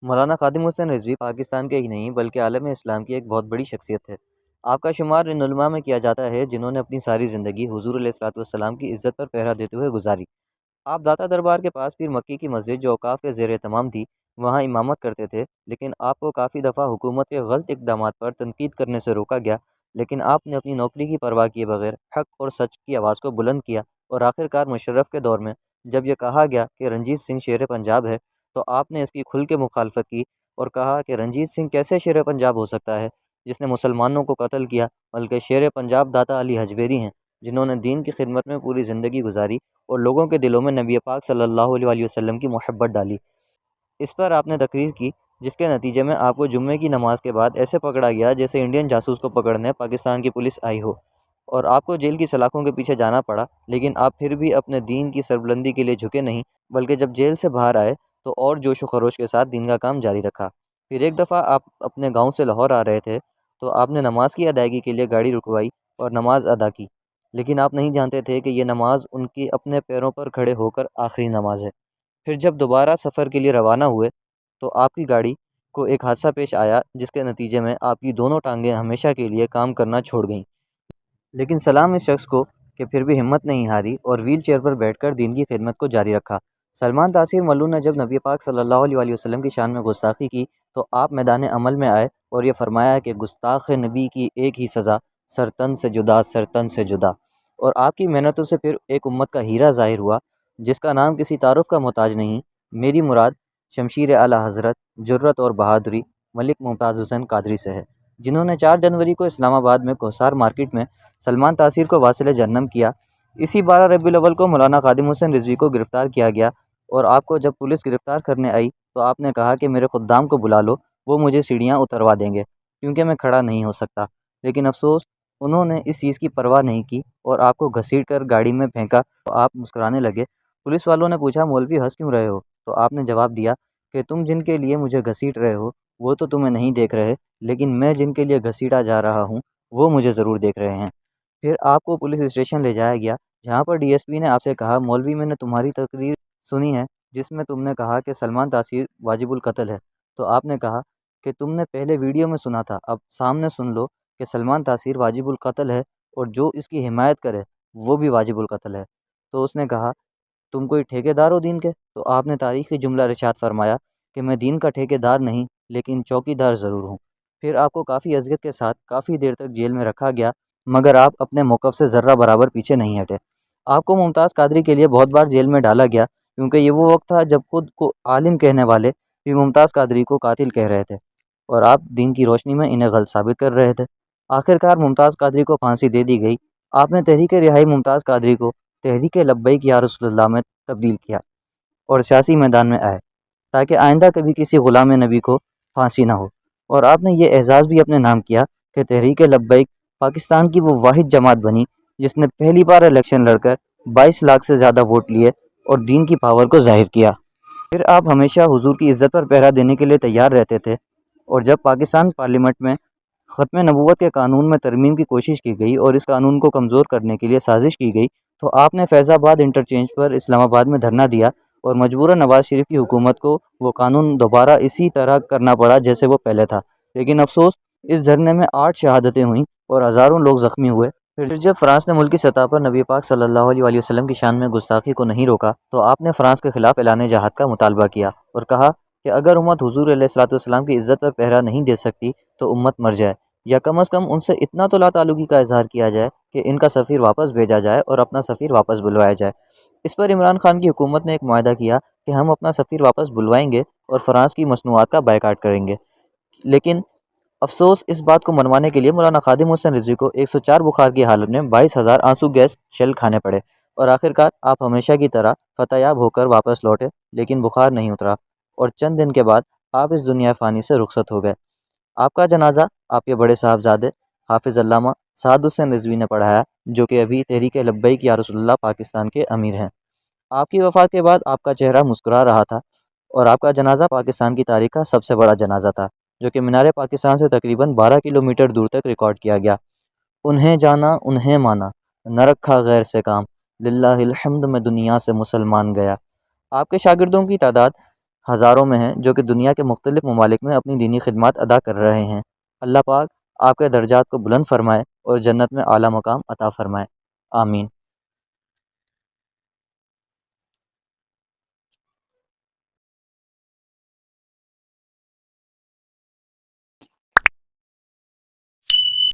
مولانا خادم حسین رضوی پاکستان کے ہی نہیں بلکہ عالم اسلام کی ایک بہت بڑی شخصیت ہے۔ آپ کا شمار ان علماء میں کیا جاتا ہے جنہوں نے اپنی ساری زندگی حضور علیہ الصلوۃ والسلام کی عزت پر پہرا دیتے ہوئے گزاری۔ آپ داتا دربار کے پاس پیر مکی کی مسجد جو اوقاف کے زیر اہتمام تھی وہاں امامت کرتے تھے، لیکن آپ کو کافی دفعہ حکومت کے غلط اقدامات پر تنقید کرنے سے روکا گیا، لیکن آپ نے اپنی نوکری کی پرواہ کیے بغیر حق اور سچ کی آواز کو بلند کیا، اور آخر کار مشرف کے دور میں جب یہ کہا گیا کہ رنجیت سنگھ شیر پنجاب ہے تو آپ نے اس کی کھل کے مخالفت کی اور کہا کہ رنجیت سنگھ کیسے شیر پنجاب ہو سکتا ہے جس نے مسلمانوں کو قتل کیا، بلکہ شیر پنجاب داتا علی حجویری ہیں جنہوں نے دین کی خدمت میں پوری زندگی گزاری اور لوگوں کے دلوں میں نبی پاک صلی اللہ علیہ وسلم کی محبت ڈالی۔ اس پر آپ نے تقریر کی جس کے نتیجے میں آپ کو جمعے کی نماز کے بعد ایسے پکڑا گیا جیسے انڈین جاسوس کو پکڑنے پاکستان کی پولیس آئی ہو، اور آپ کو جیل کی سلاخوں کے پیچھے جانا پڑا، لیکن آپ پھر بھی اپنے دین کی سربلندی کے لیے جھکے نہیں، بلکہ جب جیل سے باہر آئے تو اور جوش و خروش کے ساتھ دین کا کام جاری رکھا۔ پھر ایک دفعہ آپ اپنے گاؤں سے لاہور آ رہے تھے تو آپ نے نماز کی ادائیگی کے لیے گاڑی رکوائی اور نماز ادا کی، لیکن آپ نہیں جانتے تھے کہ یہ نماز ان کی اپنے پیروں پر کھڑے ہو کر آخری نماز ہے۔ پھر جب دوبارہ سفر کے لیے روانہ ہوئے تو آپ کی گاڑی کو ایک حادثہ پیش آیا جس کے نتیجے میں آپ کی دونوں ٹانگیں ہمیشہ کے لیے کام کرنا چھوڑ گئیں، لیکن سلام اس شخص کو کہ پھر بھی ہمت نہیں ہاری اور ویل چیئر پر بیٹھ کر دین کی خدمت کو جاری رکھا۔ سلمان تاثیر ملو نے جب نبی پاک صلی اللہ علیہ وسلم کی شان میں گستاخی کی تو آپ میدان عمل میں آئے اور یہ فرمایا کہ گستاخ نبی کی ایک ہی سزا، سر تن سے جدا، سر تن سے جدا۔ اور آپ کی محنتوں سے پھر ایک امت کا ہیرا ظاہر ہوا جس کا نام کسی تعارف کا محتاج نہیں، میری مراد شمشیر اعلیٰ حضرت جرت اور بہادری ملک ممتاز حسین قادری سے ہے، جنہوں نے 4 جنوری کو اسلام آباد میں کوثر مارکیٹ میں سلمان تاثیر کو واصل جہنم کیا۔ اسی 12 ربیع الاول کو مولانا خادم حسین رضوی کو گرفتار کیا گیا، اور آپ کو جب پولیس گرفتار کرنے آئی تو آپ نے کہا کہ میرے خدام کو بلا لو، وہ مجھے سیڑھیاں اتروا دیں گے کیونکہ میں کھڑا نہیں ہو سکتا، لیکن افسوس انہوں نے اس چیز کی پرواہ نہیں کی اور آپ کو گھسیٹ کر گاڑی میں پھینکا تو آپ مسکرانے لگے۔ پولیس والوں نے پوچھا مولوی ہنس کیوں رہے ہو؟ تو آپ نے جواب دیا کہ تم جن کے لیے مجھے گھسیٹ رہے ہو وہ تو تمہیں نہیں دیکھ رہے، لیکن میں جن کے لیے گھسیٹا جا رہا ہوں وہ مجھے ضرور دیکھ رہے ہیں۔ پھر آپ کو پولیس اسٹیشن لے جایا گیا جہاں پر ڈی ایس پی نے آپ سے کہا مولوی میں نے تمہاری تقریر سنی ہے جس میں تم نے کہا کہ سلمان تاثیر واجب القتل ہے، تو آپ نے کہا کہ تم نے پہلے ویڈیو میں سنا تھا، اب سامنے سن لو کہ سلمان تاثیر واجب القتل ہے اور جو اس کی حمایت کرے وہ بھی واجب القتل ہے۔ تو اس نے کہا تم کوئی ٹھیکے دار ہو دین کے؟ تو آپ نے تاریخی جملہ ارشاد فرمایا کہ میں دین کا ٹھیکے دار نہیں لیکن چوکی دار ضرور ہوں۔ پھر آپ کو کافی اذیت کے ساتھ کافی دیر تک جیل میں رکھا گیا، مگر آپ اپنے موقف سے ذرہ برابر پیچھے نہیں ہٹے۔ آپ کو ممتاز قادری کے لیے بہت بار جیل میں ڈالا گیا کیونکہ یہ وہ وقت تھا جب خود کو عالم کہنے والے بھی ممتاز قادری کو قاتل کہہ رہے تھے اور آپ دین کی روشنی میں انہیں غلط ثابت کر رہے تھے۔ آخر کار ممتاز قادری کو پھانسی دے دی گئی۔ آپ نے تحریک رہائی ممتاز قادری کو تحریک لبیک یا رسول اللہ میں تبدیل کیا اور سیاسی میدان میں آئے تاکہ آئندہ کبھی کسی غلام نبی کو پھانسی نہ ہو، اور آپ نے یہ اعزاز بھی اپنے نام کیا کہ تحریک لبیک پاکستان کی وہ واحد جماعت بنی جس نے پہلی بار الیکشن لڑ کر 22 لاکھ سے زیادہ ووٹ لیے اور دین کی پاور کو ظاہر کیا۔ پھر آپ ہمیشہ حضور کی عزت پر پہرا دینے کے لیے تیار رہتے تھے، اور جب پاکستان پارلیمنٹ میں ختم نبوت کے قانون میں ترمیم کی کوشش کی گئی اور اس قانون کو کمزور کرنے کے لیے سازش کی گئی تو آپ نے فیض آباد انٹرچینج پر اسلام آباد میں دھرنا دیا اور مجبوراً نواز شریف کی حکومت کو وہ قانون دوبارہ اسی طرح کرنا پڑا جیسے وہ پہلے تھا، لیکن افسوس اس دھرنے میں 8 شہادتیں ہوئیں اور ہزاروں لوگ زخمی ہوئے۔ پھر جب فرانس نے ملکی سطح پر نبی پاک صلی اللہ علیہ وسلم کی شان میں گستاخی کو نہیں روکا تو آپ نے فرانس کے خلاف اعلان جہاد کا مطالبہ کیا اور کہا کہ اگر امت حضور علیہ الصلوۃ والسلام کی عزت پر پہرا نہیں دے سکتی تو امت مر جائے، یا کم از کم ان سے اتنا تو لا تعلقی کا اظہار کیا جائے کہ ان کا سفیر واپس بھیجا جائے اور اپنا سفیر واپس بلوایا جائے۔ اس پر عمران خان کی حکومت نے ایک معاہدہ کیا کہ ہم اپنا سفیر واپس بلوائیں گے اور فرانس کی مصنوعات کا بائیکاٹ کریں گے، لیکن افسوس اس بات کو منوانے کے لیے مولانا خادم حسین رضوی کو 104 بخار کی حالت میں 22,000 آنسو گیس شیل کھانے پڑے، اور آخر کار آپ ہمیشہ کی طرح فتح یاب ہو کر واپس لوٹے، لیکن بخار نہیں اترا اور چند دن کے بعد آپ اس دنیا فانی سے رخصت ہو گئے۔ آپ کا جنازہ آپ کے بڑے صاحبزادے حافظ علامہ سعد حسین رضوی نے پڑھایا، جو کہ ابھی تحریک لبیک یا رسول اللہ پاکستان کے امیر ہیں۔ آپ کی وفات کے بعد آپ کا چہرہ مسکرا رہا تھا اور آپ کا جنازہ پاکستان کی تاریخ کا سب سے بڑا جنازہ تھا، جو کہ مینار پاکستان سے تقریباً 12 کلومیٹر دور تک ریکارڈ کیا گیا۔ انہیں جانا انہیں مانا، نہ رکھا غیر سے کام، للہ الحمد میں دنیا سے مسلمان گیا۔ آپ کے شاگردوں کی تعداد ہزاروں میں ہیں جو کہ دنیا کے مختلف ممالک میں اپنی دینی خدمات ادا کر رہے ہیں۔ اللہ پاک آپ کے درجات کو بلند فرمائے اور جنت میں اعلیٰ مقام عطا فرمائے، آمین۔